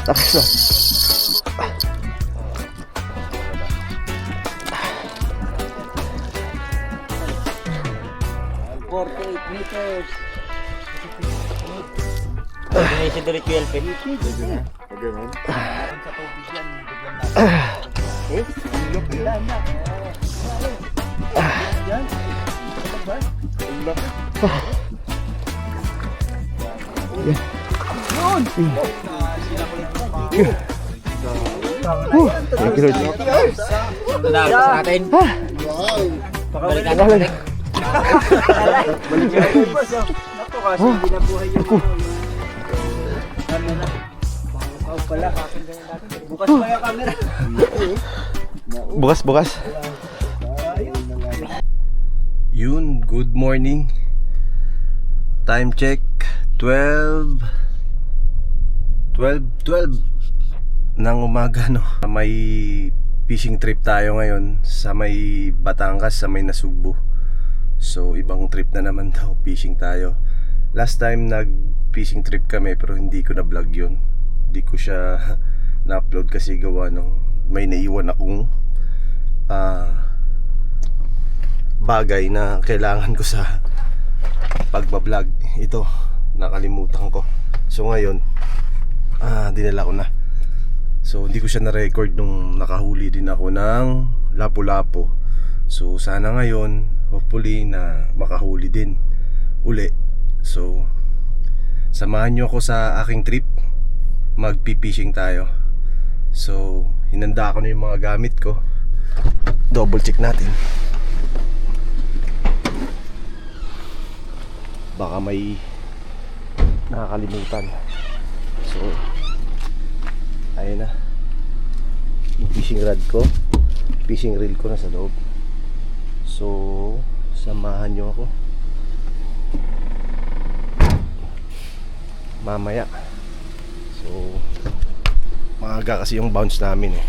Tapos na. 48 meters. May si Dorit QLP. Pwede na. Pwede na. Sa tubig yan, bigyan natin. Eh? Ang laki yan. Yan. Ang laki. Thank you, Lord. Dadagas natin. Wow. Balikan natin. Naku kasi hindi na buhay yung camera. Ikaw pala. Bukas pa yung camera. Bukas. Yun, good morning. Time check 12 ng umaga, no. May fishing trip tayo ngayon sa may Batangas, sa may Nasugbu. So ibang trip na naman daw, fishing tayo. Last time nag fishing trip kami pero hindi ko na vlog yun. Hindi ko siya na-upload kasi gawa nung may naiwan akong bagay na kailangan ko sa pagbablog. Ito, nakalimutan ko. So ngayon, dinala ko na. So hindi ko siya na-record nung nakahuli din ako ng lapu-lapu. So sana ngayon, hopefully na makahuli din uli. So samahan nyo ako sa aking trip. Magpi-fishing tayo. So hinanda ko na yung mga gamit ko. Double check natin. Baka may nakakalimutan. So ayun na, yung fishing rod ko, fishing reel ko nasa loob. So samahan nyo ako mamaya. So maaga kasi yung bounce namin eh.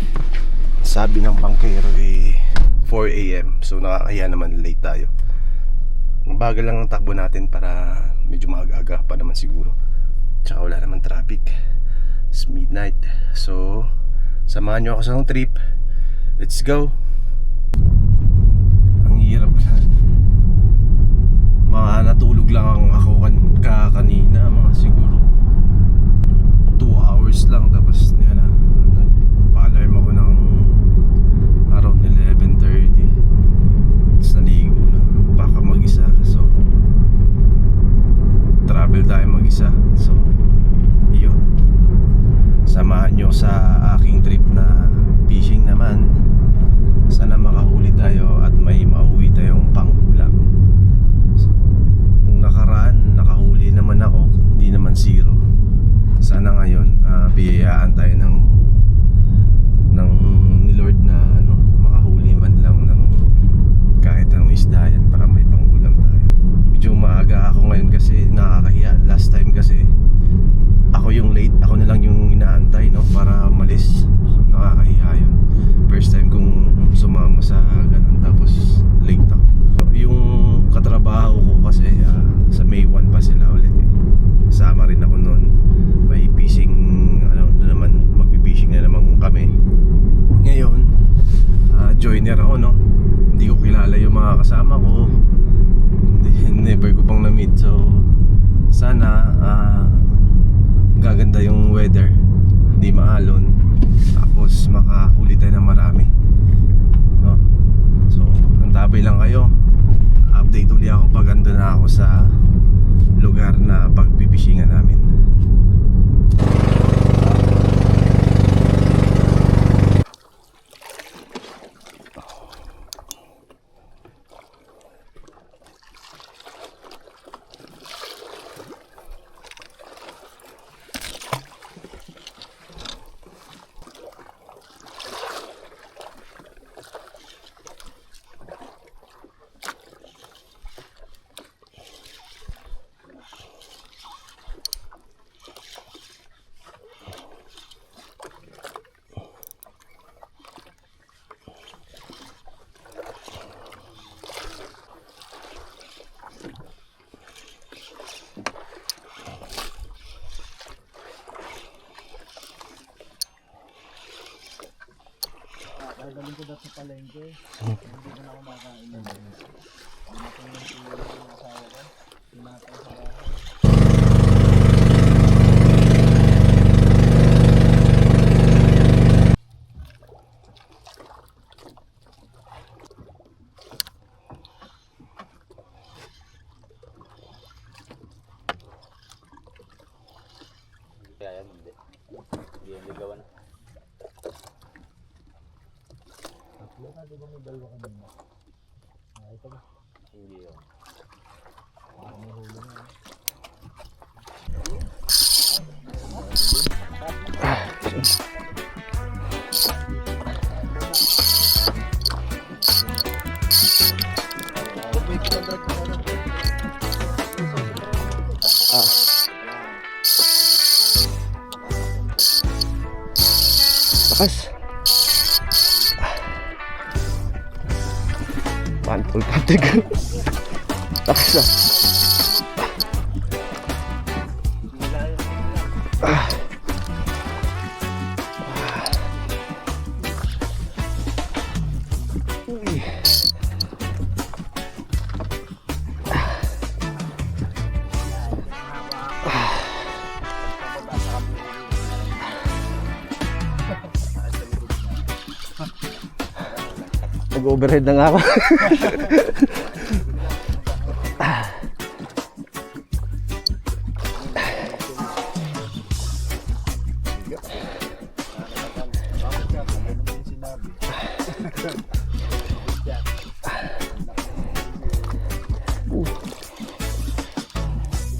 Sabi ng bangkero 4 AM. So nakakaya naman, late tayo. Bagal lang ang takbo natin para medyo maaga-aga pa naman siguro. Tsaka wala naman traffic. It's midnight. So samahan nyo ako sa trip. Let's go. Ang hirap na. Natulog lang ako kanina. Mga siguro 2 hours lang. Tapos yan na, nagpa-alarm ako ng around 11:30. Tapos naligo na. Baka mag-isa. So travel tayo mag-isa. So yun, samahan nyo sa aking trip na fishing naman. Sana makahuli tayo at may mauwi tayong pang-ulam. So nung nakaraan nakahuli naman ako, hindi naman zero. Sana ngayon biyayaan tayo ng ni Lord na makahuli man lang ng kahit anong isda yan para may pang-ulam tayo. Medyo maaga ako ngayon kasi nakakahiya. Last time kasi ako yung late, ako na lang yung inaantay, no, para malis. Nakakahiya yun. First time kong sumama sa ganun, tapos late ako. Yung katrabaho ko kasi sa May 1 pa sila ulit. Sama rin ako noon. May fishing, magpi-fishing na naman kami. Ngayon, joiner ako, no. Hindi ko kilala yung mga kasama ko. Never ko pang na-meet. So sana gaganda yung weather, hindi maalon, tapos makahuli tayo ng marami, no? So antabay lang kayo. Update ulit ako pag ando na ako sa lugar na pagpipishing namin. palengke. Hindi ko na ako makain na. Hindi na ko yung tulong ng asawa ko. Pinatay sa bahay. Kaya yan, hindi. Hindi yan ligawan. Tatlo na, di ba may dalawa ka din? Nakita ba? Hindi yun. Parang may huli na. Lakas. Full Patrick. Lakas ah. Uy. Nag-overhead na nga ako.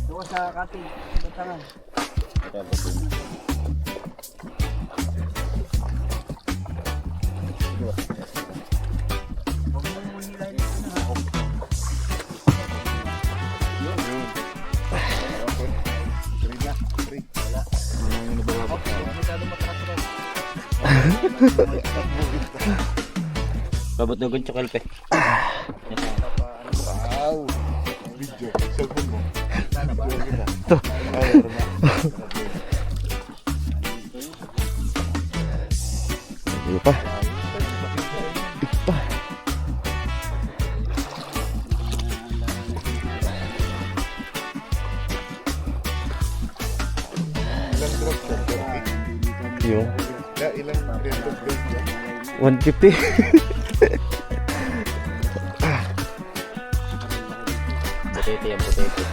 Doon sa kating, batangan. Huwag mo mong hilahin ito na. Masyado matras-ras. Babatugan tsaka kalpe. Wow! Video. Cellphone mo. Ito. Ano pa? Ilang drop ka? Yung Kaya ilang rent of drop ka? 150. Butete yan, butete.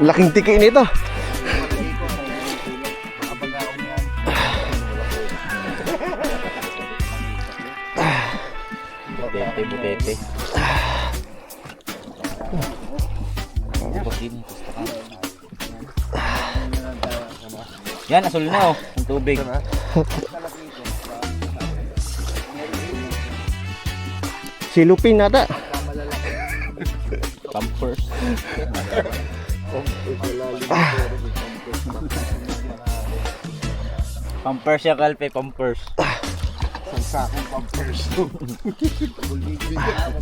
Laking tiki nito. Butete, butete. Yan, asul na oh. Ang tubig. Silupin nata. Pampers. Pampers ya kalpe, pampers. Isang sakong pampers. Huwag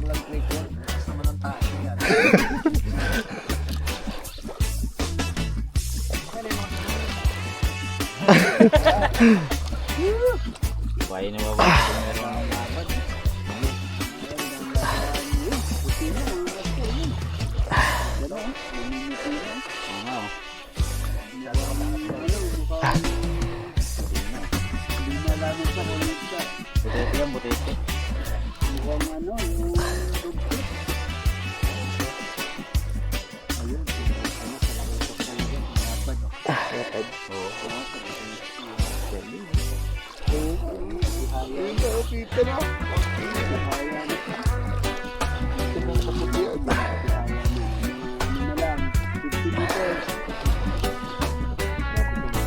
lang plate yun. Gusto mo ng tayo yan. Kaya na mababa. Butete yan, butete. Kita na.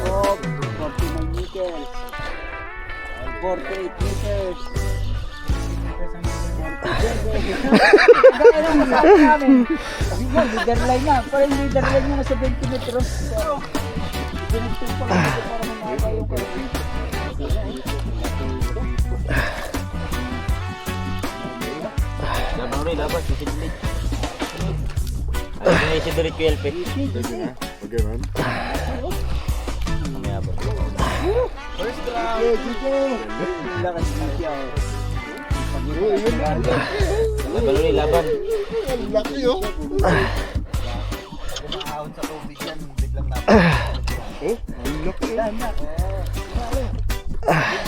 Oh, 49 meters. 48 meters. Gaya lang masabi namin. Sabi mo, leader line na. Pero yung leader line mo na sa 20 meters. Pinagtong pa lang ito para mamaba yung kayo. Labang rin, labas, sisidlit. Ayun na yung sisidlit ko LP. Pwede na. Pag ganun. Mamaya ba? First round. Lakas na siya. Oh, yun na. Laban ulit, laban. Ang laki oh. Kumaahon sa tubig yan, biglang natin. Oh, ang laki oh. Yan.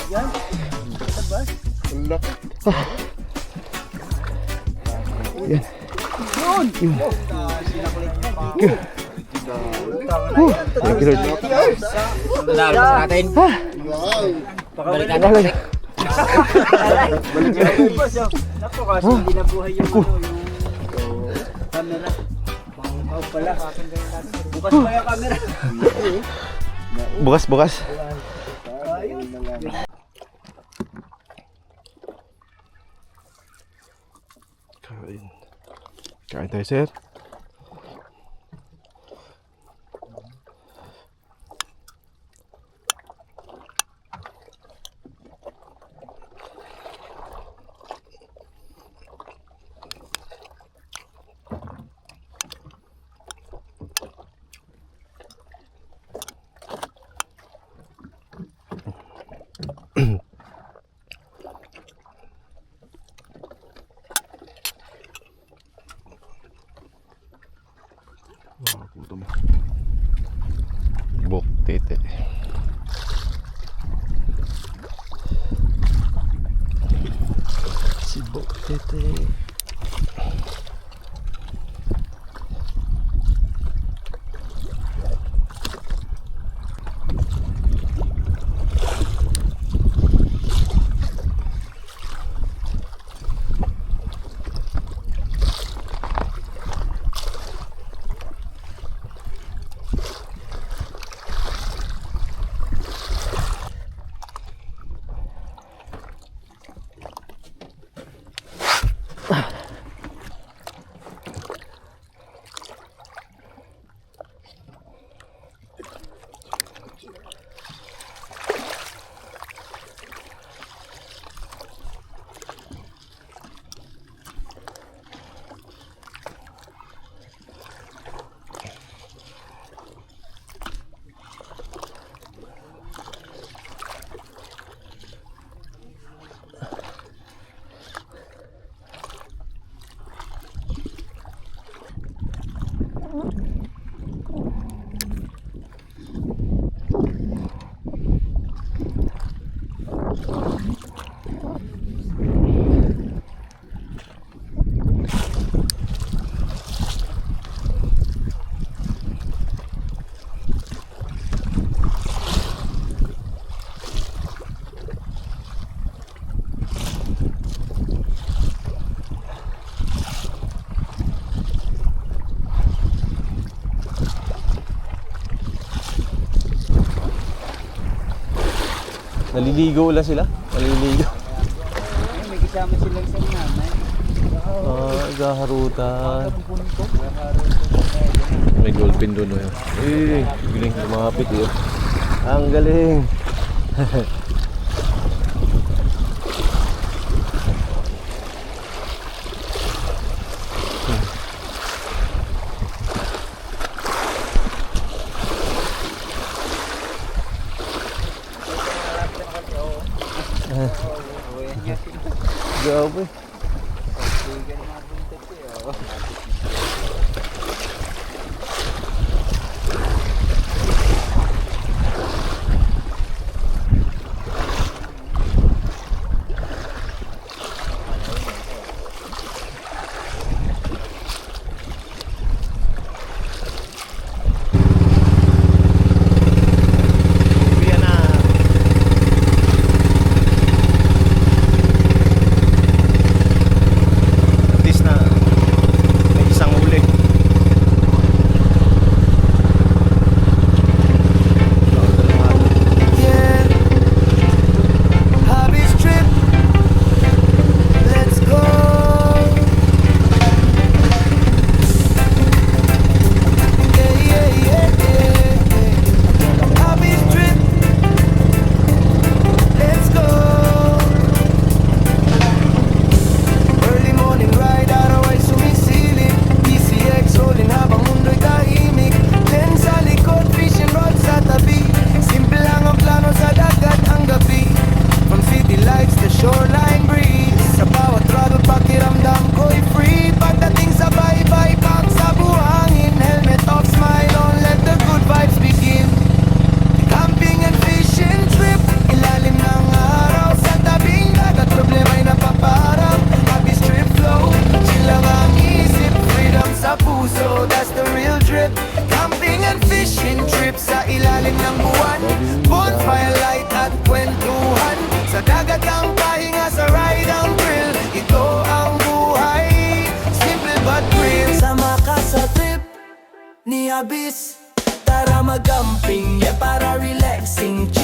Yan. Tabas. Ang laki. Yun! Thank you, Lord. Dahil sa natin. Wow. Balikan natin. Naku, kasi hindi nabuhay yung camera. Bangkaw pala. Bukas pa yung camera. Bukas. Kain tayo, sir. Bok tete. Si bok tete. Naliligo ulit sila? Naliligo. May kasama silang sa nanay. Gaharutan. May dolphin doon. Galing. Lumapit yun. Ang galing. Grabe. cannabis. Tara magamping, yeah, para relaxing.